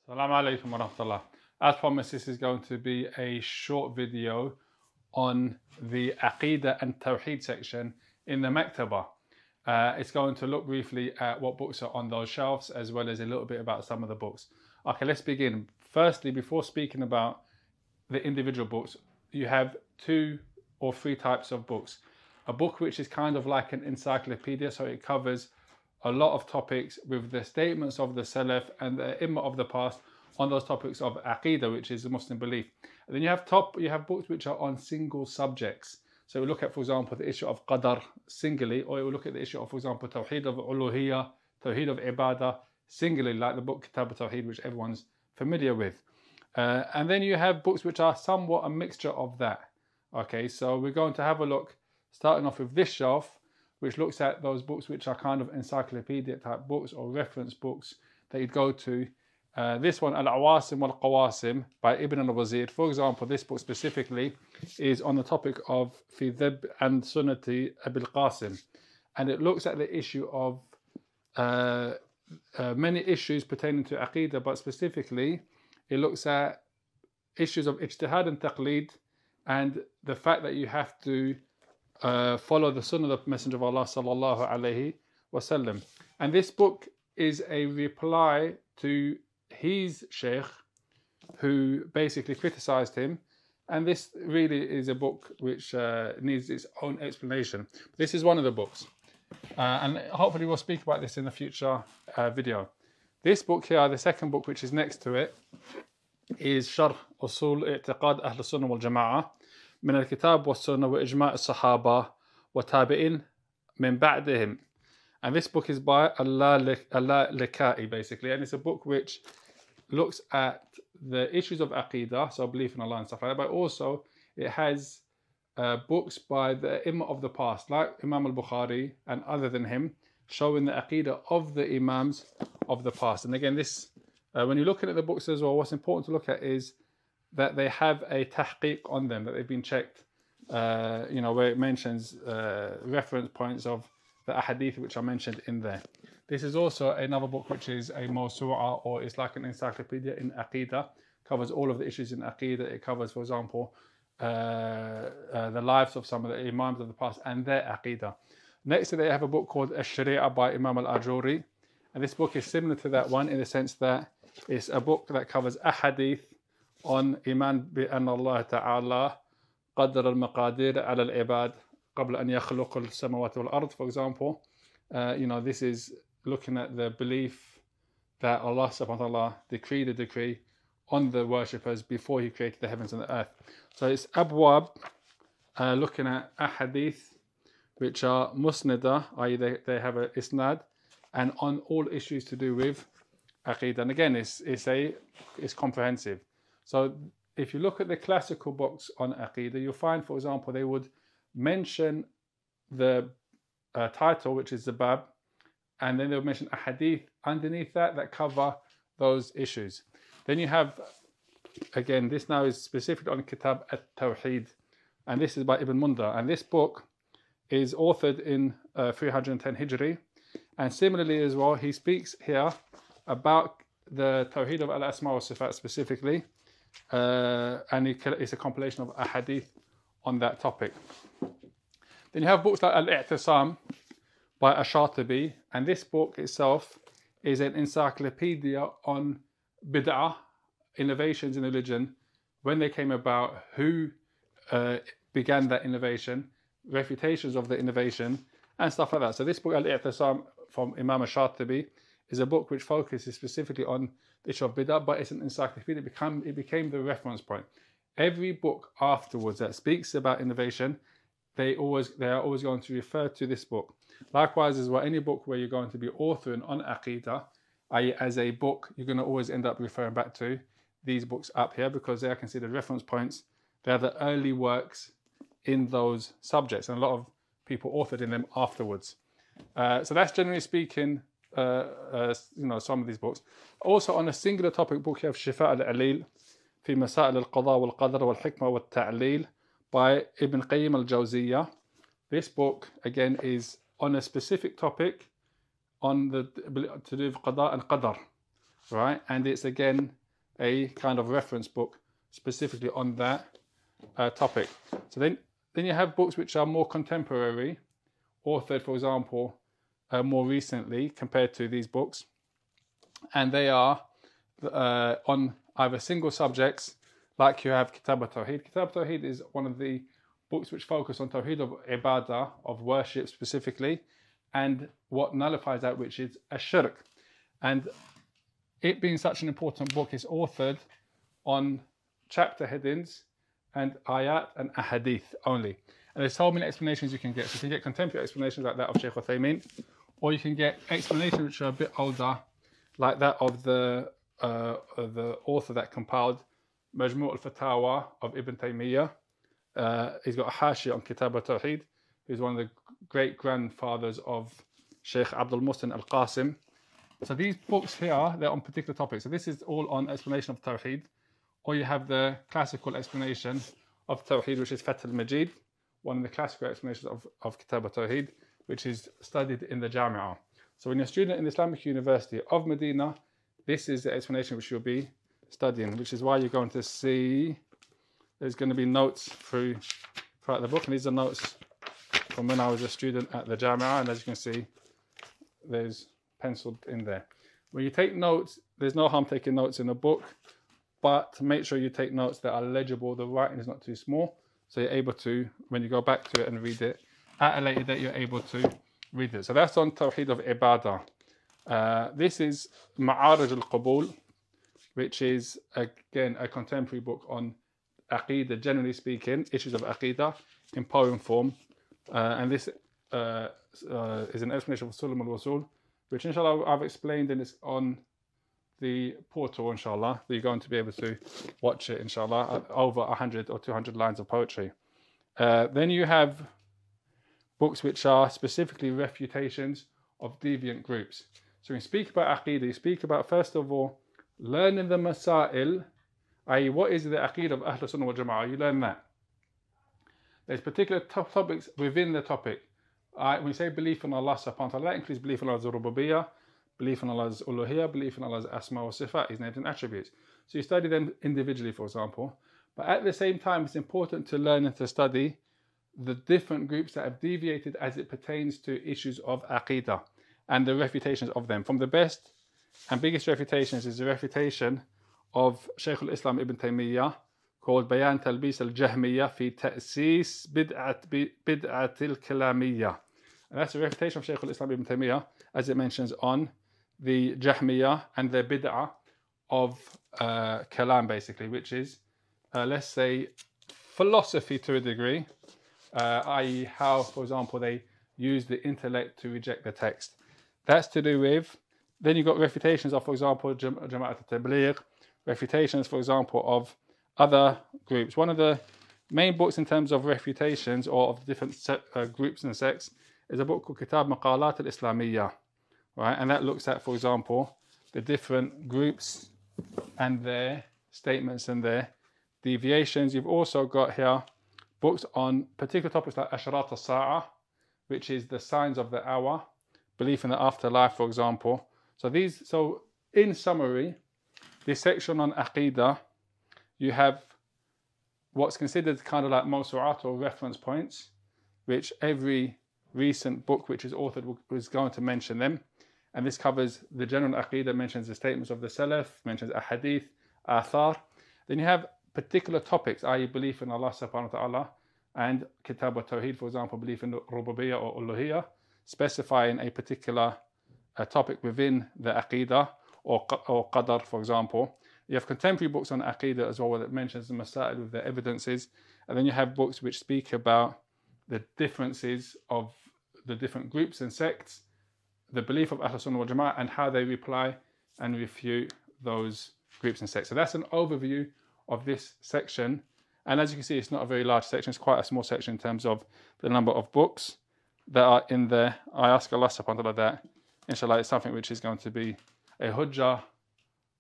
Assalamu alaikum wa rahmatullah. As promised, this is going to be a short video on the Aqeedah and Tawheed section in the Maktaba. It's going to look briefly at what books are on those shelves, as well as a little bit about some of the books. Okay, let's begin. Firstly, before speaking about the individual books, you have 2 or 3 types of books. A book which is kind of like an encyclopedia, so it covers a lot of topics with the statements of the Salaf and the Imam of the past on those topics of Aqeedah, which is the Muslim belief. And then you have books which are on single subjects. So we look at, for example, the issue of Qadr singly, or we look at the issue of, for example, Tawheed of Uluhiyya, Tawheed of Ibadah singularly, like the book Kitab Tawheed, which everyone's familiar with. And then you have books which are somewhat a mixture of that. Okay, so we're going to have a look, starting off with this shelf, which looks at those books which are kind of encyclopedia type books or reference books that you'd go to. This one, Al-Awasim wal-Qawasim by Ibn al-Wazir, for example, this book specifically is on the topic of Fi Dhib and Sunnati Abil Qasim, and it looks at the issue of many issues pertaining to Aqeedah, but specifically it looks at issues of ijtihad and taqleed, and the fact that you have to follow the Sunnah of the Messenger of Allah sallallahu alaihi wasallam. And this book is a reply to his sheikh, who basically criticized him. And this really is a book which needs its own explanation. This is one of the books, and hopefully we'll speak about this in a future video. This book here, the second book which is next to it, is Sharh Usul I'tiqad Ahl Sunnah wal Jama'ah من الكتاب والسنة وإجماع الصحابة وتابعين من بعدهم. And this book is by Al-Laka'i basically, and it's a book which looks at the issues of Aqeedah, so belief in Allah and stuff like that, but also it has books by the Imam of the past, like Imam al-Bukhari and other than him, showing the Aqeedah of the Imams of the past. And again, this when you're looking at the books as well, what's important to look at is that they have a tahqiq on them, that they've been checked, where it mentions reference points of the ahadith which are mentioned in there. This is also another book which is a mawsu'a, or it's like an encyclopedia in Aqeedah, covers all of the issues in Aqeedah. It covers, for example, the lives of some of the Imams of the past and their Aqeedah. Next to that, they have a book called Ash-Shari'ah by Imam al-Ajuri, and this book is similar to that one in the sense that it's a book that covers ahadith on Iman bi anna Allah Ta'ala Qadr al-Maqadir ala al-Ibad qabla an yakhluq al-samawati wal-ard, for example. This is looking at the belief that Allah subhanahu wa ta'ala decreed a decree on the worshippers before he created the heavens and the earth. So it's abwab, looking at ahadith which are musnada, i.e. they have a isnad, and on all issues to do with Aqeedah. And again, it's comprehensive. So if you look at the classical books on Aqeedah, you'll find, for example, they would mention the title, which is the bab, and then they'll mention a hadith underneath that cover those issues. Then you have, again, this now is specifically on Kitab at-Tawheed, and this is by Ibn Mundar, and this book is authored in 310 Hijri, and similarly as well, he speaks here about the Tawheed of al-Asma wa Sifat specifically, and it's a compilation of ahadith on that topic. Then you have books like Al-I'tisam by Ash-Shatibi, and this book itself is an encyclopedia on bid'ah, innovations in religion, when they came about, who began that innovation, refutations of the innovation, and stuff like that. So this book, Al-I'tisam from Imam Ash-Shatibi, is a book which focuses specifically on the issue of bid'ah, but it's an encyclopedia. It became the reference point. Every book afterwards that speaks about innovation, they are always going to refer to this book. Likewise as well, any book where you're going to be authoring on Aqeedah, i.e. as a book, you're going to always end up referring back to these books up here, because they are considered reference points. They are the early works in those subjects, and a lot of people authored in them afterwards. So that's generally speaking some of these books. Also on a singular topic book, you have Shifa al-Alil fi Masail al-Qada wal-Qadr wal-Hikmah wal-Ta'lil by Ibn Qayyim al-Jawziyah. This book again is on a specific topic on to do with Qada and Qadr. right? And it's again a kind of reference book specifically on that topic. So then you have books which are more contemporary, authored, for example, more recently compared to these books, and they are on either single subjects, like you have Kitab Tawheed. Kitab Tawheed is one of the books which focus on Tawheed of Ibadah, of worship specifically, and what nullifies that, which is Ash-Shirk. And it being such an important book, is authored on chapter headings and ayat and ahadith only. And there's so many explanations you can get. So you can get contemporary explanations like that of Shaykh Uthaymeen, or you can get explanations which are a bit older, like that of the author that compiled Majmu' al-Fatawa of Ibn Taymiyyah. He's got a hashiyah on Kitab al-Tawheed, who's one of the great grandfathers of Sheikh Abdul Muhsin al-Qasim. So these books here, they're on particular topics. So this is all on explanation of Tawheed, or you have the classical explanation of Tawheed, which is Fath al-Majid, one of the classical explanations of Kitab al-Tawheed, which is studied in the Jami'ah. So when you're a student in the Islamic University of Medina, this is the explanation which you'll be studying, which is why you're going to see there's going to be notes throughout the book. And these are notes from when I was a student at the Jami'ah, and as you can see, there's penciled in there. When you take notes, there's no harm taking notes in a book, but make sure you take notes that are legible. The writing is not too small, so you're able to, when you go back to it and read it, at a later date, you're able to read it. So that's on Tawheed of Ibadah. This is Ma'arij al-Qabul, which is, again, a contemporary book on Aqeedah, generally speaking, issues of Aqeedah in poem form. And this is an explanation of Sulam al-Wasul, which inshallah I've explained, and it's on the portal, inshallah. You're going to be able to watch it, inshallah, over 100 or 200 lines of poetry. Then you have books which are specifically refutations of deviant groups. So when you speak about Aqeedah, you speak about, first of all, learning the Masail, i.e. what is the Aqeedah of Ahlul Sunnah wal Jama'ah. You learn that. There's particular topics within the topic. When you say belief in Allah subhanahu wa ta'ala, that includes belief in Allah's rububiyyah, belief in Allah's uluhiyyah, belief in Allah's asma wa sifat, His names and attributes. So you study them individually, for example. But at the same time, it's important to learn and to study the different groups that have deviated as it pertains to issues of Aqeedah and the refutations of them. From the best and biggest refutations is the refutation of Shaykh al-Islam Ibn Taymiyyah, called Bayan Talbis al-Jahmiyyah fi Ta'sis Bid'at al-Kalamiyah. And that's a refutation of Shaykh al-Islam Ibn Taymiyyah, as it mentions on the Jahmiyyah and their bid'ah of Kalam, basically, which is, let's say, philosophy to a degree, i.e. how, for example, they use the intellect to reject the text. That's to do with, then you've got refutations of, for example, Jama'at al-Tabligh, refutations, for example, of other groups. One of the main books in terms of refutations or of different groups and sects is a book called Kitab Maqalat al-Islamiyah, right? And that looks at, for example, the different groups and their statements and their deviations. You've also got here books on particular topics like Ashrat al-Sa'ah, which is the signs of the hour, belief in the afterlife, for example. So in summary, this section on Aqeedah, you have what's considered kind of like mawsu'at or reference points, which every recent book which is authored is going to mention them. And this covers the general Aqeedah, mentions the statements of the Salaf, mentions ahadith, athar. Then you have particular topics, i.e. belief in Allah subhanahu wa ta'ala, and Kitab al-Tawheed, for example, belief in rububiyyah or uluhiyyah, specifying a particular topic within the Aqeedah, or Qadr, for example. You have contemporary books on Aqeedah as well, where it mentions the Masail with the evidences. And then you have books which speak about the differences of the different groups and sects, the belief of Ahlul Sunnah wal Jama'ah, and how they reply and refute those groups and sects. So that's an overview of this section. And as you can see, it's not a very large section. It's quite a small section in terms of the number of books that are in there. I ask Allah subhanahu wa ta'ala that, inshallah, it's something which is going to be a hujjah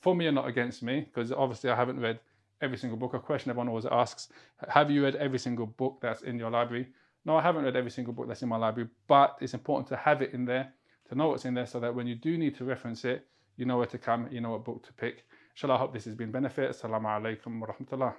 for me and not against me, because obviously I haven't read every single book. A question everyone always asks, have you read every single book that's in your library? No, I haven't read every single book that's in my library, but it's important to have it in there, to know what's in there, so that when you do need to reference it, you know where to come, you know what book to pick. Inshallah, I hope this has been benefit. Assalamu alaikum wa rahmatullah.